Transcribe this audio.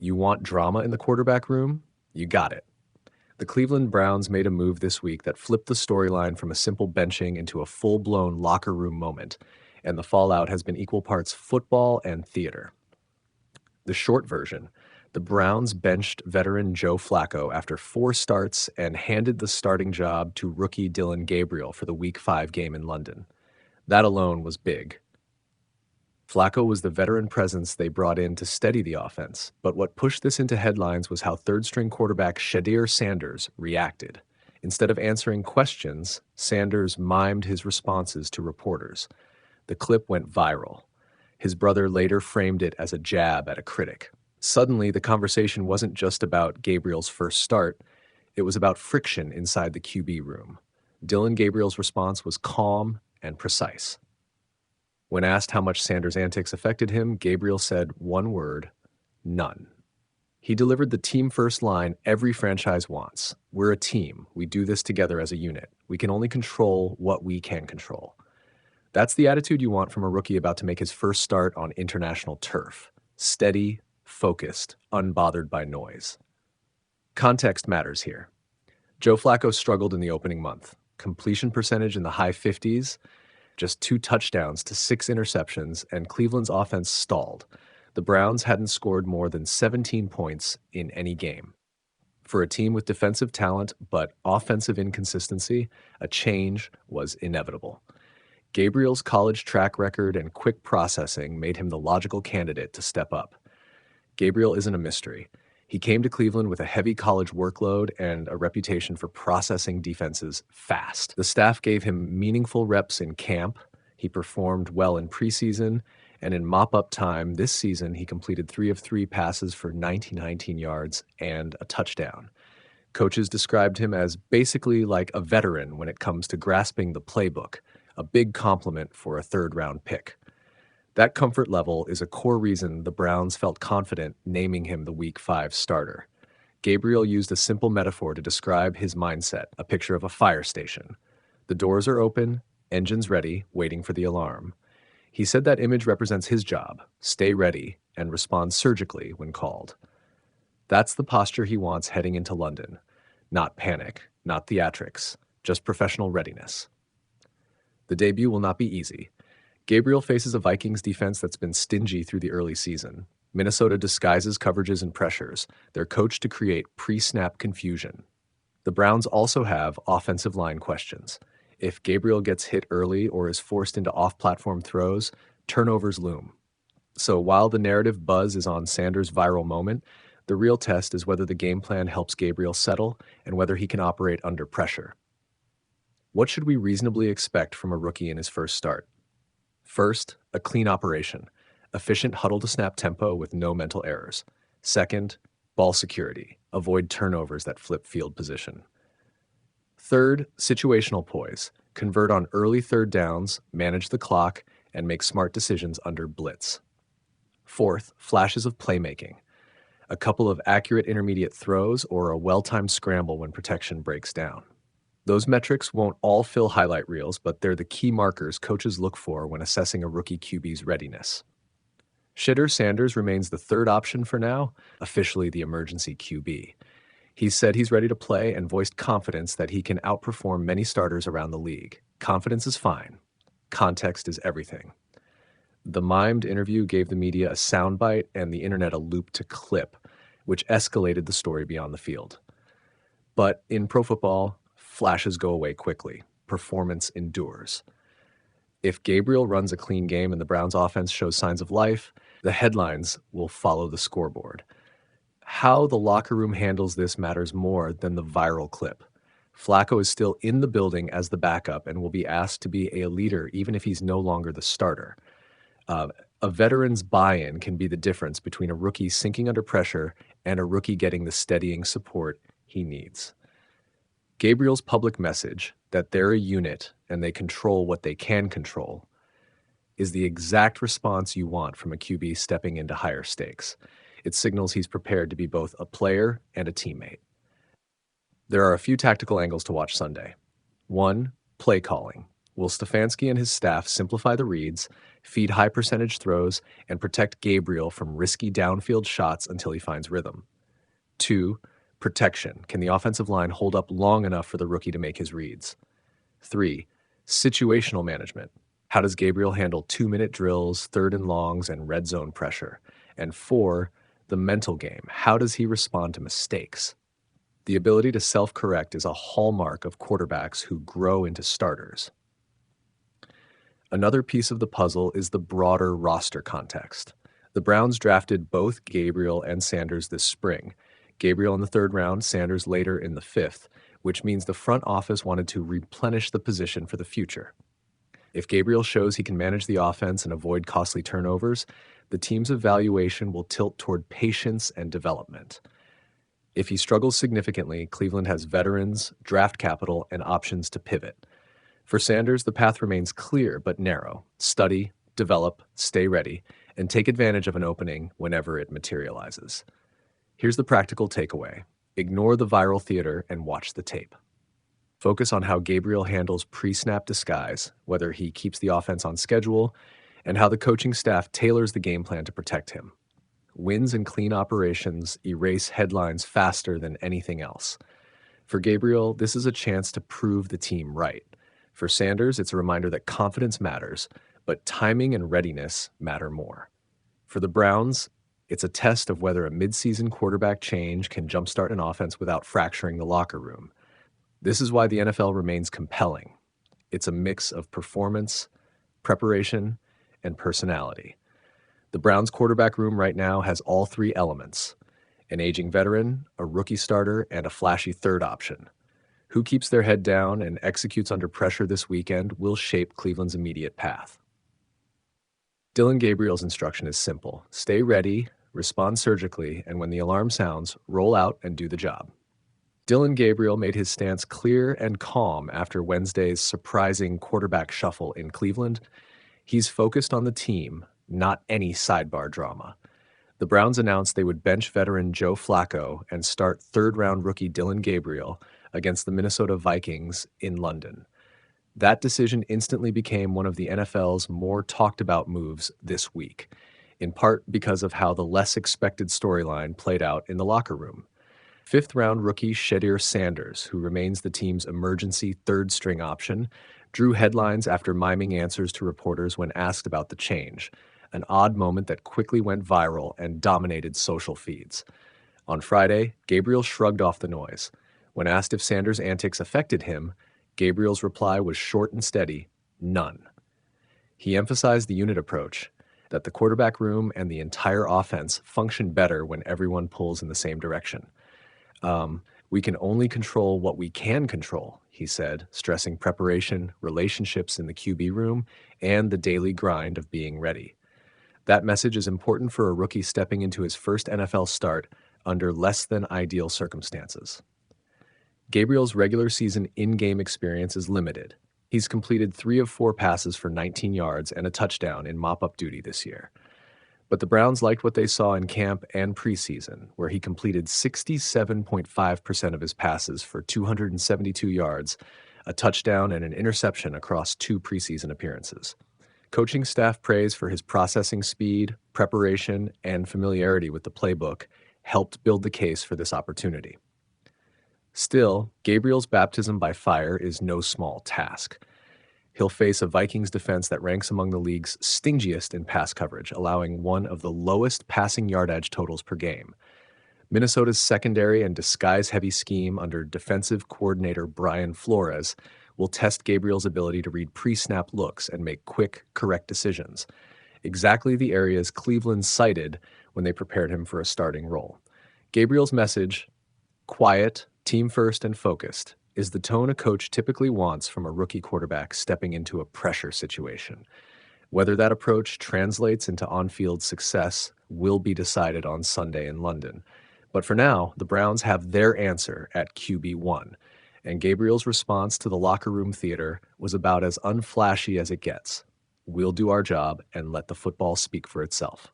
You want drama in the quarterback room? You got it. The Cleveland Browns made a move this week that flipped the storyline from a simple benching into a full-blown locker room moment, and the fallout has been equal parts football and theater. The short version: the Browns benched veteran Joe Flacco after 4 starts and handed the starting job to rookie Dillon Gabriel for the Week 5 game in London. That alone was big. Flacco was the veteran presence they brought in to steady the offense, but what pushed this into headlines was how third-string quarterback Shedeur Sanders reacted. Instead of answering questions, Sanders mimed his responses to reporters. The clip went viral. His brother later framed it as a jab at a critic. Suddenly, the conversation wasn't just about Gabriel's first start, it was about friction inside the QB room. Dillon Gabriel's response was calm and precise. When asked how much Sanders' antics affected him, Gabriel said one word: none. He delivered the team-first line every franchise wants. We're a team. We do this together as a unit. We can only control what we can control. That's the attitude you want from a rookie about to make his first start on international turf. Steady, focused, unbothered by noise. Context matters here. Joe Flacco struggled in the opening month. Completion percentage in the high 50s, just 2 touchdowns to 6 interceptions, and Cleveland's offense stalled. The Browns hadn't scored more than 17 points in any game. For a team with defensive talent but offensive inconsistency, a change was inevitable. Gabriel's college track record and quick processing made him the logical candidate to step up. Gabriel isn't a mystery. He came to Cleveland with a heavy college workload and a reputation for processing defenses fast. The staff gave him meaningful reps in camp. He performed well in preseason, and in mop-up time this season, he completed 3 of 3 passes for 19 yards and a touchdown. Coaches described him as basically like a veteran when it comes to grasping the playbook, a big compliment for a third-round pick. That comfort level is a core reason the Browns felt confident naming him the Week 5 starter. Gabriel used a simple metaphor to describe his mindset, a picture of a fire station. The doors are open, engines ready, waiting for the alarm. He said that image represents his job: stay ready and respond surgically when called. That's the posture he wants heading into London. Not panic, not theatrics, just professional readiness. The debut will not be easy. Gabriel faces a Vikings defense that's been stingy through the early season. Minnesota disguises coverages and pressures. They're coached to create pre-snap confusion. The Browns also have offensive line questions. If Gabriel gets hit early or is forced into off-platform throws, turnovers loom. So while the narrative buzz is on Sanders' viral moment, the real test is whether the game plan helps Gabriel settle and whether he can operate under pressure. What should we reasonably expect from a rookie in his first start? First, a clean operation, efficient huddle-to-snap tempo with no mental errors. Second, ball security, avoid turnovers that flip field position. Third, situational poise, convert on early third downs, manage the clock, and make smart decisions under blitz. Fourth, flashes of playmaking, a couple of accurate intermediate throws or a well-timed scramble when protection breaks down. Those metrics won't all fill highlight reels, but they're the key markers coaches look for when assessing a rookie QB's readiness. Shedeur Sanders remains the third option for now, officially the emergency QB. He said he's ready to play and voiced confidence that he can outperform many starters around the league. Confidence is fine. Context is everything. The mimed interview gave the media a soundbite and the internet a loop to clip, which escalated the story beyond the field. But in pro football, flashes go away quickly. Performance endures. If Gabriel runs a clean game and the Browns' offense shows signs of life, the headlines will follow the scoreboard. How the locker room handles this matters more than the viral clip. Flacco is still in the building as the backup and will be asked to be a leader even if he's no longer the starter. A veteran's buy-in can be the difference between a rookie sinking under pressure and a rookie getting the steadying support he needs. Gabriel's public message that they're a unit and they control what they can control is the exact response you want from a QB stepping into higher stakes. It signals he's prepared to be both a player and a teammate. There are a few tactical angles to watch Sunday. 1, play calling. Will Stefanski and his staff simplify the reads, feed high percentage throws, and protect Gabriel from risky downfield shots until he finds rhythm? 2. Protection. Can the offensive line hold up long enough for the rookie to make his reads? 3. Situational management. How does Gabriel handle 2-minute drills, third and longs, and red zone pressure? And 4. The mental game. How does he respond to mistakes? The ability to self-correct is a hallmark of quarterbacks who grow into starters. Another piece of the puzzle is the broader roster context. The Browns drafted both Gabriel and Sanders this spring. Gabriel in the 3rd round, Sanders later in the 5th, which means the front office wanted to replenish the position for the future. If Gabriel shows he can manage the offense and avoid costly turnovers, the team's evaluation will tilt toward patience and development. If he struggles significantly, Cleveland has veterans, draft capital, and options to pivot. For Sanders, the path remains clear but narrow. Study, develop, stay ready, and take advantage of an opening whenever it materializes. Here's the practical takeaway. Ignore the viral theater and watch the tape. Focus on how Gabriel handles pre-snap disguise, whether he keeps the offense on schedule, and how the coaching staff tailors the game plan to protect him. Wins and clean operations erase headlines faster than anything else. For Gabriel, this is a chance to prove the team right. For Sanders, it's a reminder that confidence matters, but timing and readiness matter more. For the Browns, it's a test of whether a midseason quarterback change can jumpstart an offense without fracturing the locker room. This is why the NFL remains compelling. It's a mix of performance, preparation, and personality. The Browns quarterback room right now has all 3 elements: an aging veteran, a rookie starter, and a flashy third option. Who keeps their head down and executes under pressure this weekend will shape Cleveland's immediate path. Dillon Gabriel's instruction is simple. Stay ready, respond surgically, and when the alarm sounds, roll out and do the job. Dillon Gabriel made his stance clear and calm after Wednesday's surprising quarterback shuffle in Cleveland. He's focused on the team, not any sidebar drama. The Browns announced they would bench veteran Joe Flacco and start 3rd-round rookie Dillon Gabriel against the Minnesota Vikings in London. That decision instantly became one of the NFL's more talked-about moves this week, in part because of how the less expected storyline played out in the locker room. 5th-round rookie Shedeur Sanders, who remains the team's emergency 3rd-string option, drew headlines after miming answers to reporters when asked about the change, an odd moment that quickly went viral and dominated social feeds. On Friday, Gabriel shrugged off the noise. When asked if Sanders' antics affected him, Gabriel's reply was short and steady: none. He emphasized the unit approach, that the quarterback room and the entire offense function better when everyone pulls in the same direction. We can only control what we can control, he said, stressing preparation, relationships in the QB room, and the daily grind of being ready. That message is important for a rookie stepping into his first NFL start under less than ideal circumstances. Gabriel's regular season in-game experience is limited. He's completed 3 of 4 passes for 19 yards and a touchdown in mop-up duty this year. But the Browns liked what they saw in camp and preseason, where he completed 67.5% of his passes for 272 yards, a touchdown, and an interception across 2 preseason appearances. Coaching staff praise for his processing speed, preparation, and familiarity with the playbook helped build the case for this opportunity. Still, Gabriel's baptism by fire is no small task. He'll face a Vikings defense that ranks among the league's stingiest in pass coverage, allowing one of the lowest passing yardage totals per game. Minnesota's secondary and disguise-heavy scheme under defensive coordinator Brian Flores will test Gabriel's ability to read pre-snap looks and make quick, correct decisions, exactly the areas Cleveland cited when they prepared him for a starting role. Gabriel's message, quiet, team first, and focused, is the tone a coach typically wants from a rookie quarterback stepping into a pressure situation. Whether that approach translates into on-field success will be decided on Sunday in London. But for now, the Browns have their answer at QB1, and Gabriel's response to the locker room theater was about as unflashy as it gets. We'll do our job and let the football speak for itself.